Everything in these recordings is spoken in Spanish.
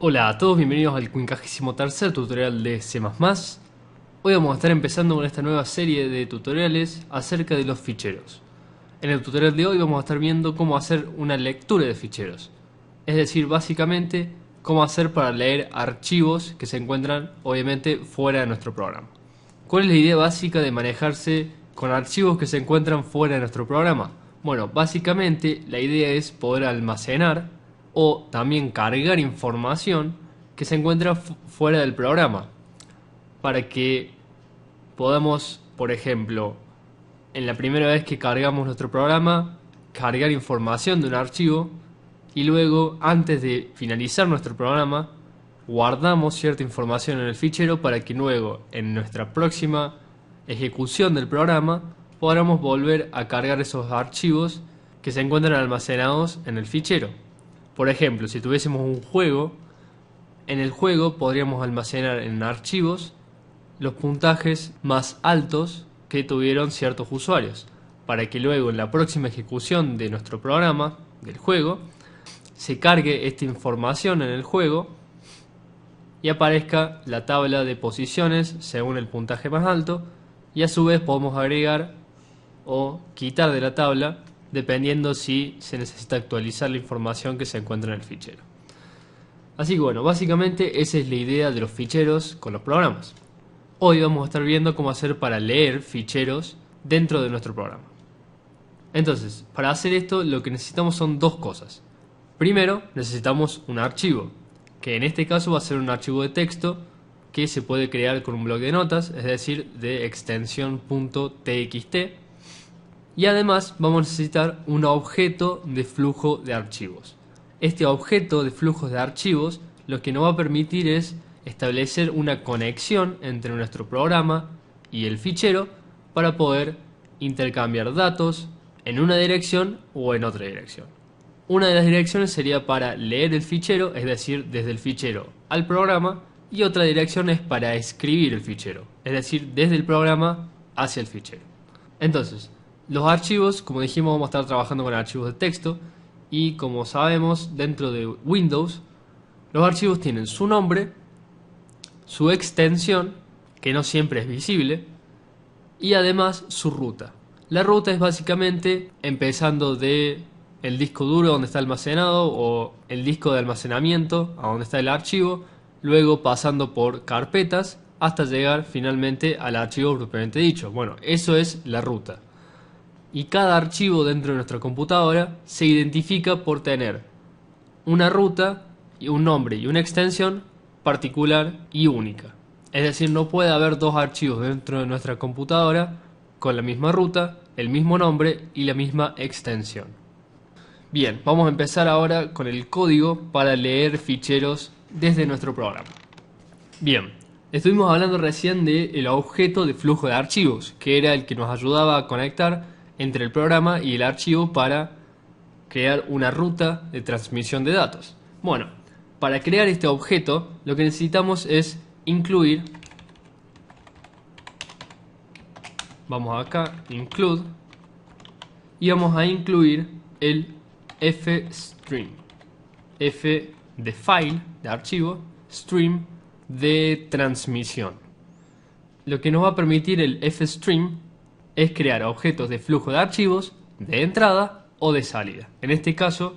Hola a todos, bienvenidos al 53º tutorial de C++. Hoy vamos a estar empezando con esta nueva serie de tutoriales acerca de los ficheros. En el tutorial de hoy vamos a estar viendo cómo hacer una lectura de ficheros. Es decir, básicamente, cómo hacer para leer archivos que se encuentran, obviamente, fuera de nuestro programa. ¿Cuál es la idea básica de manejarse con archivos que se encuentran fuera de nuestro programa? Bueno, básicamente la idea es poder almacenar o también cargar información que se encuentra fuera del programa, para que podamos, por ejemplo, en la primera vez que cargamos nuestro programa, cargar información de un archivo y luego, antes de finalizar nuestro programa, guardamos cierta información en el fichero para que luego, en nuestra próxima ejecución del programa, podamos volver a cargar esos archivos que se encuentran almacenados en el fichero. Por ejemplo, si tuviésemos un juego, en el juego podríamos almacenar en archivos los puntajes más altos que tuvieron ciertos usuarios, para que luego en la próxima ejecución de nuestro programa, del juego, se cargue esta información en el juego y aparezca la tabla de posiciones según el puntaje más alto, y a su vez podemos agregar o quitar de la tabla dependiendo si se necesita actualizar la información que se encuentra en el fichero. Así que bueno, básicamente esa es la idea de los ficheros con los programas. Hoy vamos a estar viendo cómo hacer para leer ficheros dentro de nuestro programa. Entonces, para hacer esto lo que necesitamos son dos cosas. Primero, necesitamos un archivo, que en este caso va a ser un archivo de texto que se puede crear con un bloc de notas, es decir, de extensión .txt. Y además vamos a necesitar un objeto de flujo de archivos. Este objeto de flujos de archivos lo que nos va a permitir es establecer una conexión entre nuestro programa y el fichero para poder intercambiar datos en una dirección o en otra dirección. Una de las direcciones sería para leer el fichero, es decir, desde el fichero al programa, y otra dirección es para escribir el fichero, es decir, desde el programa hacia el fichero. Entonces, los archivos, como dijimos, vamos a estar trabajando con archivos de texto, y como sabemos, dentro de Windows, los archivos tienen su nombre, su extensión, que no siempre es visible, y además su ruta. La ruta es básicamente empezando de el disco duro donde está almacenado o el disco de almacenamiento a donde está el archivo, luego pasando por carpetas hasta llegar finalmente al archivo propiamente dicho. Bueno, eso es la ruta. Y cada archivo dentro de nuestra computadora se identifica por tener una ruta, y un nombre y una extensión particular y única. Es decir, no puede haber dos archivos dentro de nuestra computadora con la misma ruta, el mismo nombre y la misma extensión. Bien, vamos a empezar ahora con el código para leer ficheros desde nuestro programa. Bien, estuvimos hablando recién del objeto de flujo de archivos, que era el que nos ayudaba a conectar entre el programa y el archivo para crear una ruta de transmisión de datos. Bueno, para crear este objeto lo que necesitamos es incluir, vamos acá, include, y vamos a incluir el fstream, f de file, de archivo, stream de transmisión. Lo que nos va a permitir el fstream es crear objetos de flujo de archivos de entrada o de salida. En este caso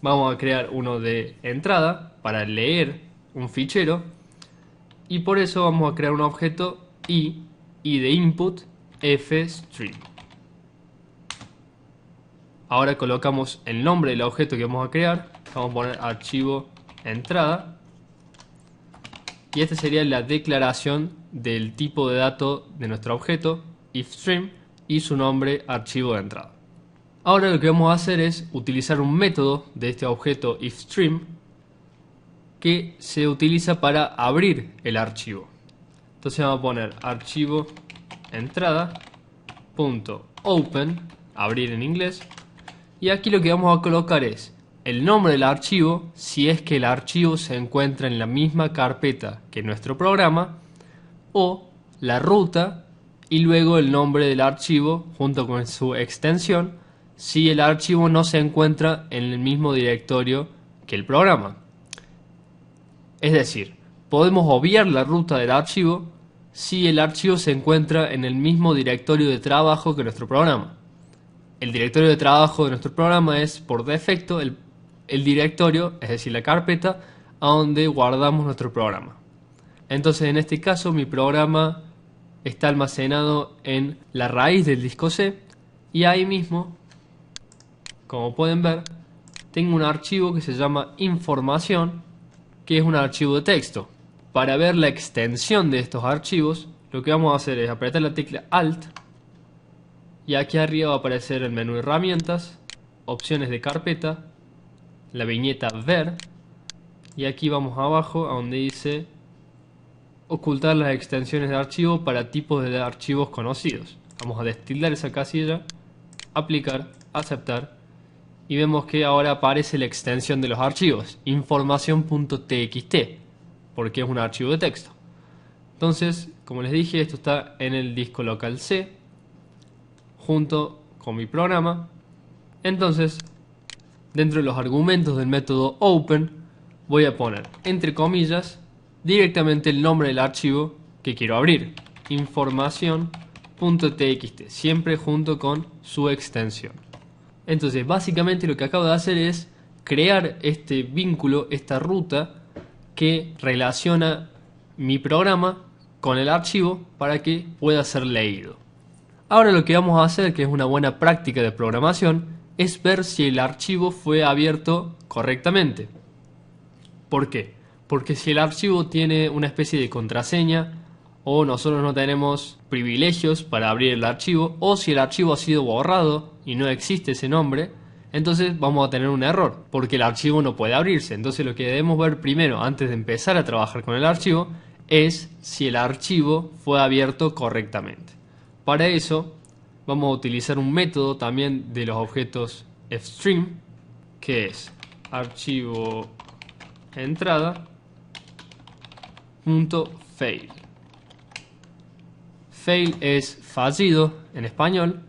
vamos a crear uno de entrada para leer un fichero, y por eso vamos a crear un objeto y de input fstream. Ahora colocamos el nombre del objeto que vamos a crear, vamos a poner archivo entrada, y esta sería la declaración del tipo de dato de nuestro objeto ifstream y su nombre archivo de entrada. Ahora lo que vamos a hacer es utilizar un método de este objeto ifstream que se utiliza para abrir el archivo. Entonces vamos a poner archivo entrada.open, abrir en inglés, y aquí lo que vamos a colocar es el nombre del archivo si es que el archivo se encuentra en la misma carpeta que nuestro programa, o la ruta y luego el nombre del archivo junto con su extensión si el archivo no se encuentra en el mismo directorio que el programa. Es decir, podemos obviar la ruta del archivo si el archivo se encuentra en el mismo directorio de trabajo que nuestro programa. El directorio de trabajo de nuestro programa es, por defecto, el directorio, es decir, la carpeta, a donde guardamos nuestro programa. Entonces, en este caso, mi programa está almacenado en la raíz del disco C, y ahí mismo, como pueden ver, tengo un archivo que se llama información, que es un archivo de texto. Para ver la extensión de estos archivos, lo que vamos a hacer es apretar la tecla Alt, y aquí arriba va a aparecer el menú de herramientas, opciones de carpeta, la viñeta ver, y aquí vamos abajo a donde dice ocultar las extensiones de archivo para tipos de archivos conocidos. Vamos a destildar esa casilla, aplicar, aceptar, y vemos que ahora aparece la extensión de los archivos, información.txt, porque es un archivo de texto. Entonces, como les dije, esto está en el disco local C, junto con mi programa. Entonces, dentro de los argumentos del método open, voy a poner, entre comillas, directamente el nombre del archivo que quiero abrir, información.txt, siempre junto con su extensión. Entonces, básicamente lo que acabo de hacer es crear este vínculo, esta ruta que relaciona mi programa con el archivo para que pueda ser leído. Ahora lo que vamos a hacer, que es una buena práctica de programación, es ver si el archivo fue abierto correctamente. ¿Por qué? Porque si el archivo tiene una especie de contraseña, o nosotros no tenemos privilegios para abrir el archivo, o si el archivo ha sido borrado y no existe ese nombre, entonces vamos a tener un error, porque el archivo no puede abrirse. Entonces lo que debemos ver primero, antes de empezar a trabajar con el archivo, es si el archivo fue abierto correctamente. Para eso vamos a utilizar un método también de los objetos fstream, que es archivo entrada.fail. Fail es fallido en español,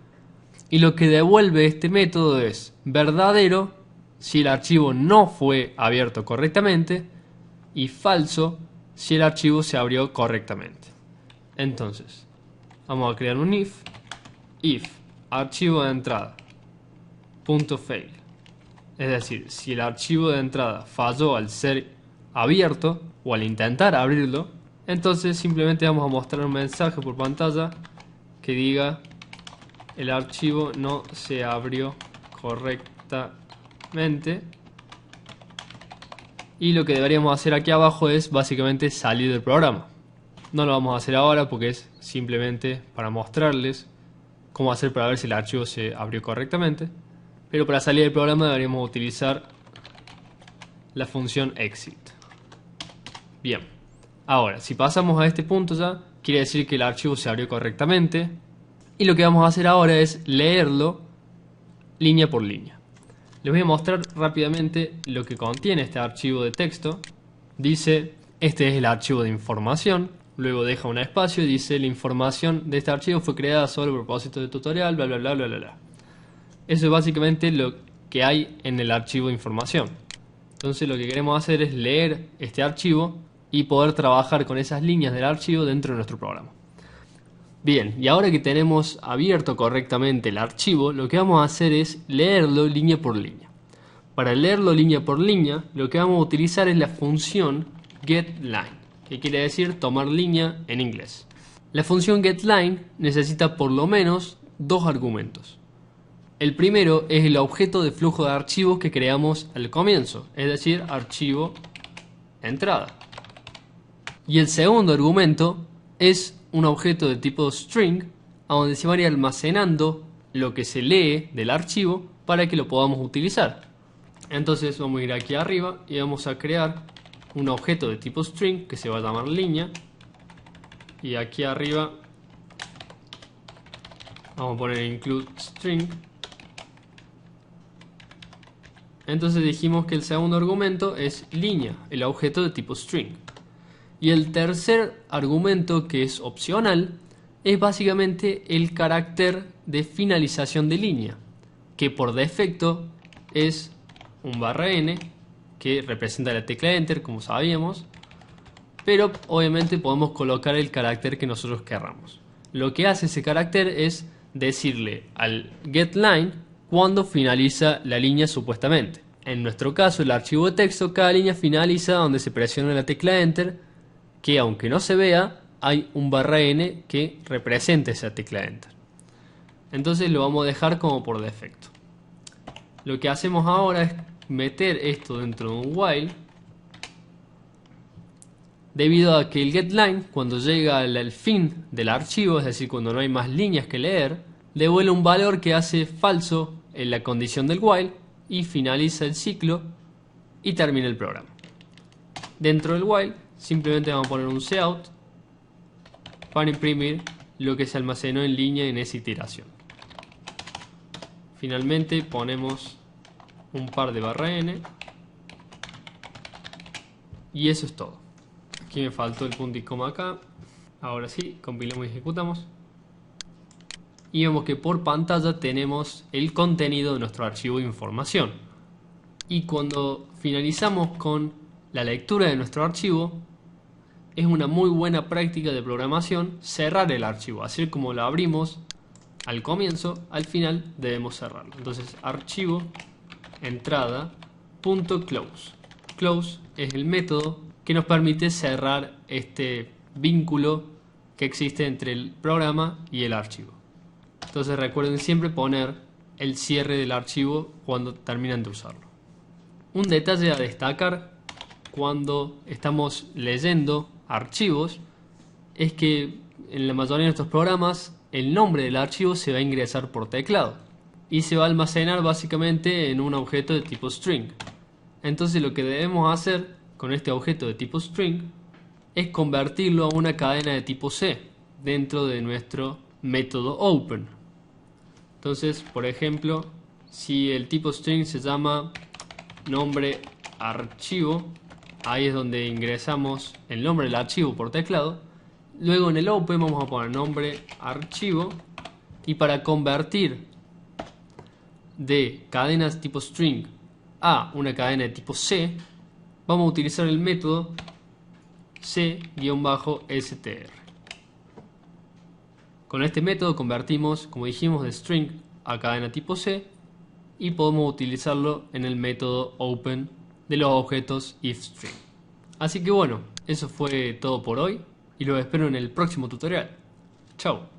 y lo que devuelve este método es verdadero si el archivo no fue abierto correctamente y falso si el archivo se abrió correctamente. Entonces, vamos a crear un if archivo de entrada .fail. Es decir, si el archivo de entrada falló al ser abierto o al intentar abrirlo, entonces simplemente vamos a mostrar un mensaje por pantalla que diga el archivo no se abrió correctamente. Y lo que deberíamos hacer aquí abajo es básicamente salir del programa. No lo vamos a hacer ahora porque es simplemente para mostrarles cómo hacer para ver si el archivo se abrió correctamente. Pero para salir del programa deberíamos utilizar la función exit. Bien, ahora si pasamos a este punto ya, quiere decir que el archivo se abrió correctamente. Y lo que vamos a hacer ahora es leerlo línea por línea. Les voy a mostrar rápidamente lo que contiene este archivo de texto. Dice, este es el archivo de información. Luego deja un espacio y dice, la información de este archivo fue creada solo a propósito de tutorial, bla bla bla bla bla. Eso es básicamente lo que hay en el archivo de información. Entonces lo que queremos hacer es leer este archivo y poder trabajar con esas líneas del archivo dentro de nuestro programa. Bien, y ahora que tenemos abierto correctamente el archivo, lo que vamos a hacer es leerlo línea por línea. Para leerlo línea por línea, lo que vamos a utilizar es la función getLine, que quiere decir tomar línea en inglés. La función getLine necesita por lo menos dos argumentos. El primero es el objeto de flujo de archivos que creamos al comienzo, es decir, archivo entrada. Y el segundo argumento es un objeto de tipo string, a donde se va a ir almacenando lo que se lee del archivo para que lo podamos utilizar. Entonces vamos a ir aquí arriba y vamos a crear un objeto de tipo string que se va a llamar línea, y aquí arriba vamos a poner include string. Entonces dijimos que el segundo argumento es línea, el objeto de tipo string. Y el tercer argumento, que es opcional, es básicamente el carácter de finalización de línea, que por defecto es un /n, que representa la tecla Enter, como sabíamos, pero obviamente podemos colocar el carácter que nosotros querramos. Lo que hace ese carácter es decirle al getLine cuando finaliza la línea supuestamente. En nuestro caso, el archivo de texto, cada línea finaliza donde se presiona la tecla Enter, que aunque no se vea, hay un /n que representa esa tecla Enter. Entonces lo vamos a dejar como por defecto. Lo que hacemos ahora es meter esto dentro de un while, debido a que el getLine, cuando llega al fin del archivo, es decir, cuando no hay más líneas que leer, devuelve un valor que hace falso en la condición del while y finaliza el ciclo y termina el programa. Dentro del while simplemente vamos a poner un cout para imprimir lo que se almacenó en línea en esa iteración. Finalmente ponemos un par de /n y eso es todo. Aquí me faltó el punto y coma acá. Ahora sí, compilamos y ejecutamos. Y vemos que por pantalla tenemos el contenido de nuestro archivo de información. Y cuando finalizamos con la lectura de nuestro archivo, es una muy buena práctica de programación cerrar el archivo. Así como lo abrimos al comienzo, al final debemos cerrarlo. Entonces, archivo, entrada, .close. Close es el método que nos permite cerrar este vínculo que existe entre el programa y el archivo. Entonces recuerden siempre poner el cierre del archivo cuando terminan de usarlo. Un detalle a destacar cuando estamos leyendo archivos es que en la mayoría de nuestros programas el nombre del archivo se va a ingresar por teclado y se va a almacenar básicamente en un objeto de tipo string. Entonces lo que debemos hacer con este objeto de tipo string es convertirlo a una cadena de tipo C dentro de nuestro método open. Entonces, por ejemplo, si el tipo string se llama nombre archivo, ahí es donde ingresamos el nombre del archivo por teclado. Luego en el open vamos a poner nombre archivo, y para convertir de cadenas tipo string a una cadena de tipo C, vamos a utilizar el método c-str. Con este método convertimos, como dijimos, de string a cadena tipo C y podemos utilizarlo en el método open de los objetos ifstring. Así que bueno, eso fue todo por hoy y los espero en el próximo tutorial. Chao.